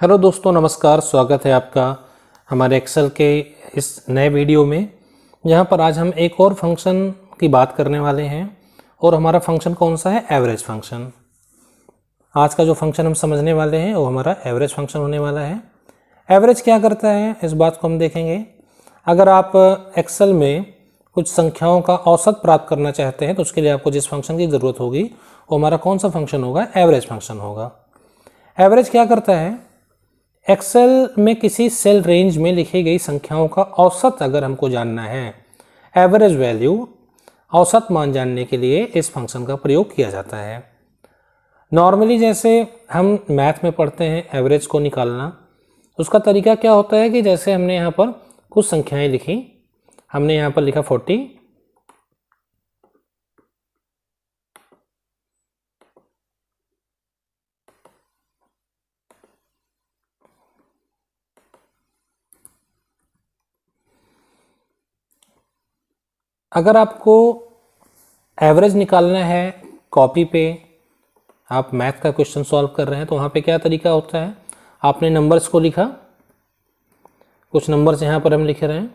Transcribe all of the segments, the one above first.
Hello दोस्तों, नमस्कार। स्वागत है आपका हमारे एक्सेल के इस नए वीडियो में, जहां पर आज हम एक और फंक्शन की बात करने वाले हैं। और हमारा फंक्शन कौन सा है? Average function. आज का जो फंक्शन हम समझने वाले हैं वो हमारा एवरेज फंक्शन होने वाला है। एवरेज क्या करता है, इस बात को हम देखेंगे। अगर आप एक्सेल में कुछ संख्याओं का औसत प्राप्त करना चाहते हैं तो उसके लिए आपको जिस फंक्शन की ज़रूरत होगी वो हमारा कौन सा फंक्शन होगा? एवरेज फंक्शन होगा। एवरेज क्या करता है? एक्सेल में किसी सेल रेंज में लिखी गई संख्याओं का औसत अगर हमको जानना है, एवरेज वैल्यू, औसत मान जानने के लिए इस फंक्शन का प्रयोग किया जाता है। नॉर्मली जैसे हम मैथ में पढ़ते हैं एवरेज को निकालना, उसका तरीका क्या होता है कि जैसे हमने यहाँ पर कुछ संख्याएं लिखी, हमने यहाँ पर लिखा 40, अगर आपको एवरेज निकालना है कॉपी पे, आप मैथ का क्वेश्चन सॉल्व कर रहे हैं तो वहाँ पे क्या तरीका होता है? आपने नंबर्स को लिखा, कुछ नंबर्स यहाँ पर हम लिख रहे हैं।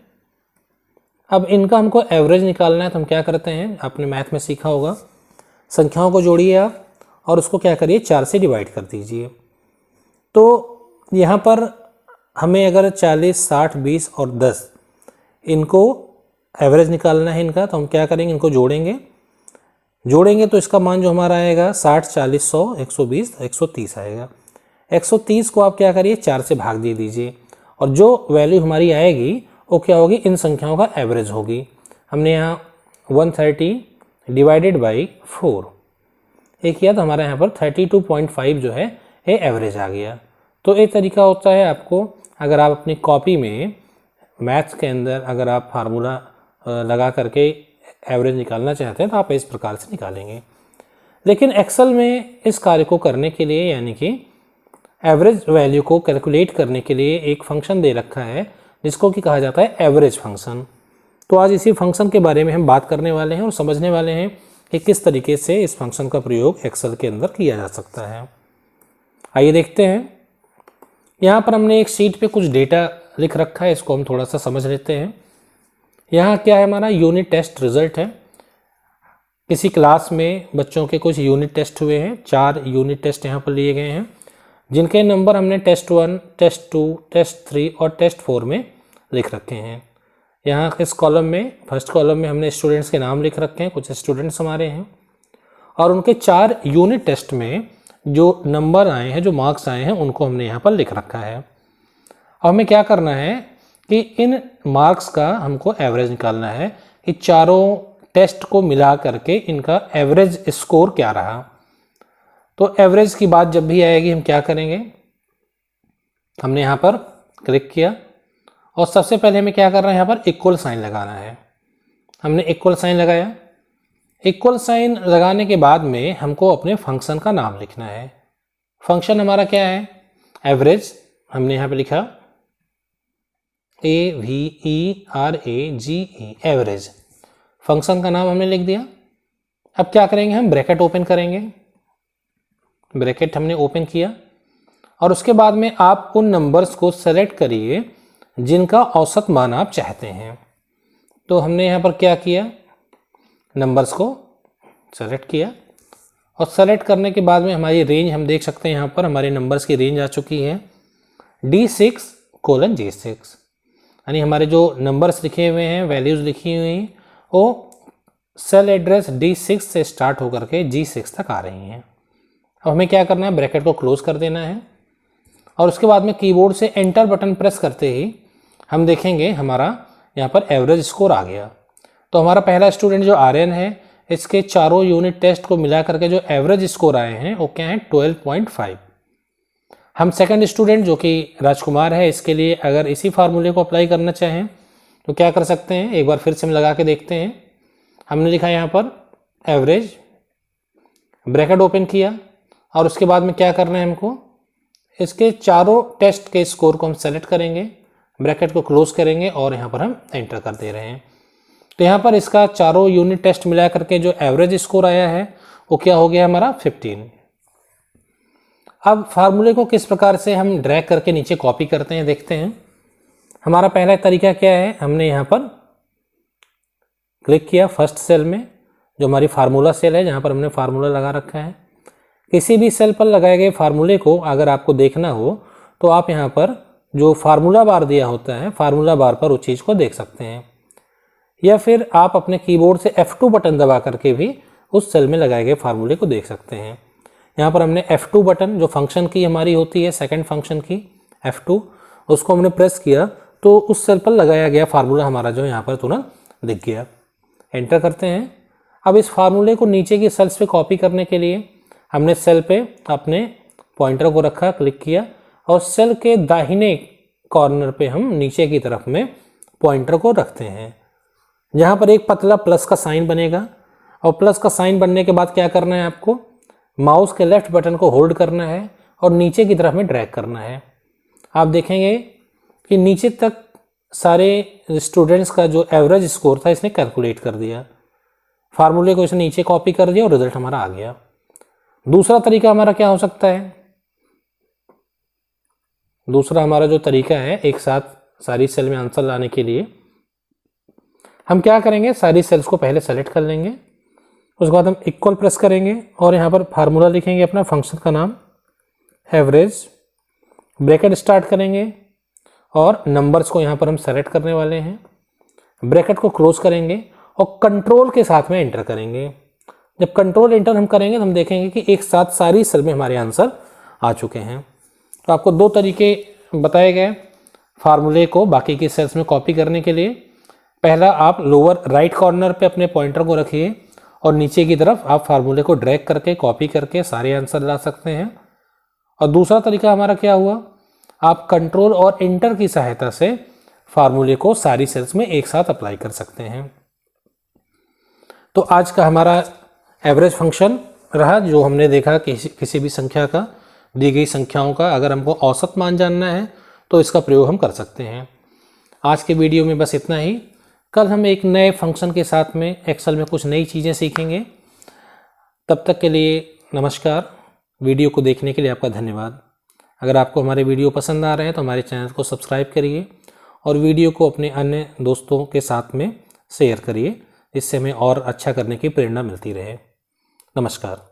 अब इनका हमको एवरेज निकालना है तो हम क्या करते हैं? आपने मैथ में सीखा होगा, संख्याओं को जोड़िए आप और उसको क्या करिए, 4 से डिवाइड कर दीजिए। तो यहाँ पर हमें अगर 40, 60, 20 और 10 इनको एवरेज निकालना है इनका, तो हम क्या करेंगे? इनको जोड़ेंगे तो इसका मान जो हमारा आएगा 60, 40, 100, 120, 130 आएगा। 130 को आप क्या करिए, 4 से भाग दे दीजिए और जो वैल्यू हमारी आएगी वो क्या होगी? इन संख्याओं का एवरेज होगी। हमने यहाँ 130 डिवाइडेड बाई 4 एक किया तो हमारा यहाँ पर 32.5 जो है ये एवरेज आ गया। तो एक तरीका होता है, आपको अगर आप अपनी कॉपी में मैथ्स के अंदर अगर आप फार्मूला लगा करके एवरेज निकालना चाहते हैं तो आप इस प्रकार से निकालेंगे। लेकिन एक्सेल में इस कार्य को करने के लिए, यानी कि एवरेज वैल्यू को कैलकुलेट करने के लिए एक फंक्शन दे रखा है जिसको कि कहा जाता है एवरेज फंक्शन। तो आज इसी फंक्शन के बारे में हम बात करने वाले हैं और समझने वाले हैं कि किस तरीके से इस फंक्शन का प्रयोग एक्सेल के अंदर किया जा सकता है। आइए देखते हैं। यहाँ पर हमने एक शीट पे कुछ डेटा लिख रखा है, इसको हम थोड़ा सा समझ लेते हैं। यहाँ क्या है? हमारा यूनिट टेस्ट रिजल्ट है। किसी क्लास में बच्चों के कुछ यूनिट टेस्ट हुए हैं, 4 यूनिट टेस्ट यहाँ पर लिए गए हैं, जिनके नंबर हमने टेस्ट 1, टेस्ट 2, टेस्ट 3 और टेस्ट 4 में लिख रखे हैं। यहाँ इस कॉलम में, फर्स्ट कॉलम में हमने स्टूडेंट्स के नाम लिख रखे हैं, कुछ स्टूडेंट्स हमारे हैं और उनके 4 यूनिट टेस्ट में जो नंबर आए हैं, जो मार्क्स आए हैं, उनको हमने यहाँ पर लिख रखा है। अब हमें क्या करना है कि इन मार्क्स का हमको एवरेज निकालना है कि चारों टेस्ट को मिला करके इनका एवरेज स्कोर क्या रहा। तो एवरेज की बात जब भी आएगी हम क्या करेंगे? हमने यहाँ पर क्लिक किया और सबसे पहले हमें क्या करना है? यहाँ पर इक्वल साइन लगाना है। हमने इक्वल साइन लगाया। इक्वल साइन लगाने के बाद में हमको अपने फंक्शन का नाम लिखना है। फंक्शन हमारा क्या है? एवरेज। हमने यहाँ पे लिखा AVERAGE, एवरेज। फंक्शन का नाम हमने लिख दिया। अब क्या करेंगे? हम ब्रैकेट ओपन करेंगे। ब्रैकेट हमने ओपन किया और उसके बाद में आप उन नंबर्स को सेलेक्ट करिए जिनका औसत मान आप चाहते हैं। तो हमने यहाँ पर क्या किया? नंबर्स को सेलेक्ट किया और सेलेक्ट करने के बाद में हमारी रेंज हम देख सकते हैं, यहाँ पर हमारे नंबर्स की रेंज आ चुकी है D6:G6, यानी हमारे जो नंबर्स लिखे हुए हैं, वैल्यूज़ लिखी हुई हैं, वो सेल एड्रेस D6 से स्टार्ट होकर के G6 तक आ रही हैं। अब हमें क्या करना है? ब्रैकेट को क्लोज कर देना है और उसके बाद में कीबोर्ड से एंटर बटन प्रेस करते ही हम देखेंगे हमारा यहाँ पर एवरेज स्कोर आ गया। तो हमारा पहला स्टूडेंट जो आर्यन है, इसके चारों यूनिट टेस्ट को मिला करके जो एवरेज स्कोर आए हैं वो क्या है? 12.5। हम सेकंड स्टूडेंट जो कि राजकुमार है, इसके लिए अगर इसी फार्मूले को अप्लाई करना चाहें तो क्या कर सकते हैं? एक बार फिर से हम लगा के देखते हैं। हमने लिखा यहाँ पर एवरेज, ब्रैकेट ओपन किया और उसके बाद में क्या करना है हमको? इसके चारों टेस्ट के स्कोर को हम सेलेक्ट करेंगे, ब्रैकेट को क्लोज करेंगे और यहाँ पर हम एंटर कर दे रहे हैं। तो यहाँ पर इसका चारों यूनिट टेस्ट मिला करके जो एवरेज स्कोर आया है वो क्या हो गया? हमारा 15। अब फार्मूले को किस प्रकार से हम ड्रैग करके नीचे कॉपी करते हैं देखते हैं। हमारा पहला तरीका क्या है, हमने यहाँ पर क्लिक किया फर्स्ट सेल में, जो हमारी फार्मूला सेल है जहाँ पर हमने फार्मूला लगा रखा है। किसी भी सेल पर लगाए गए फार्मूले को अगर आपको देखना हो तो आप यहाँ पर जो फार्मूला बार दिया होता है, फार्मूला बार पर उस चीज़ को देख सकते हैं, या फिर आप अपने कीबोर्ड से F2 बटन दबा करके भी उस सेल में लगाए गए फार्मूले को देख सकते हैं। यहाँ पर हमने F2 बटन, जो फंक्शन की हमारी होती है सेकंड फंक्शन की F2, उसको हमने प्रेस किया तो उस सेल पर लगाया गया फार्मूला हमारा जो यहाँ पर तुरंत दिख गया। एंटर करते हैं। अब इस फार्मूले को नीचे की सेल्स पे कॉपी करने के लिए हमने सेल पे अपने पॉइंटर को रखा, क्लिक किया और सेल के दाहिने कॉर्नर पे हम नीचे की तरफ में पॉइंटर को रखते हैं, जहाँ पर एक पतला प्लस का साइन बनेगा। और प्लस का साइन बनने के बाद क्या करना है, आपको माउस के लेफ्ट बटन को होल्ड करना है और नीचे की तरफ में ड्रैग करना है। आप देखेंगे कि नीचे तक सारे स्टूडेंट्स का जो एवरेज स्कोर था इसने कैलकुलेट कर दिया। फार्मूले को इसने नीचे कॉपी कर दिया और रिजल्ट हमारा आ गया। दूसरा तरीका हमारा क्या हो सकता है, दूसरा हमारा जो तरीका है एक साथ सारी सेल में आंसर लाने के लिए, हम क्या करेंगे, सारी सेल्स को पहले सेलेक्ट कर लेंगे, उसके बाद हम इक्वल प्रेस करेंगे और यहाँ पर फार्मूला लिखेंगे अपना फंक्शन का नाम एवरेज, ब्रैकेट स्टार्ट करेंगे और नंबर्स को यहाँ पर हम सेलेक्ट करने वाले हैं, ब्रैकेट को क्लोज करेंगे और कंट्रोल के साथ में एंटर करेंगे। जब कंट्रोल एंटर हम करेंगे तो हम देखेंगे कि एक साथ सारी सेल में हमारे आंसर आ चुके हैं। तो आपको दो तरीके बताए गए फार्मूले को बाकी की सेल्स में कॉपी करने के लिए। पहला, आप लोअर राइट कॉर्नर पे अपने पॉइंटर को रखिए और नीचे की तरफ आप फार्मूले को ड्रैग करके कॉपी करके सारे आंसर ला सकते हैं। और दूसरा तरीका हमारा क्या हुआ, आप कंट्रोल और एंटर की सहायता से फार्मूले को सारी सेल्स में एक साथ अप्लाई कर सकते हैं। तो आज का हमारा एवरेज फंक्शन रहा, जो हमने देखा कि किसी भी संख्या का, दी गई संख्याओं का अगर हमको औसत मान जानना है तो इसका प्रयोग हम कर सकते हैं। आज के वीडियो में बस इतना ही। कल हम एक नए फंक्शन के साथ में एक्सेल में कुछ नई चीज़ें सीखेंगे। तब तक के लिए नमस्कार। वीडियो को देखने के लिए आपका धन्यवाद। अगर आपको हमारे वीडियो पसंद आ रहे हैं तो हमारे चैनल को सब्सक्राइब करिए और वीडियो को अपने अन्य दोस्तों के साथ में शेयर करिए, जिससे हमें और अच्छा करने की प्रेरणा मिलती रहे। नमस्कार।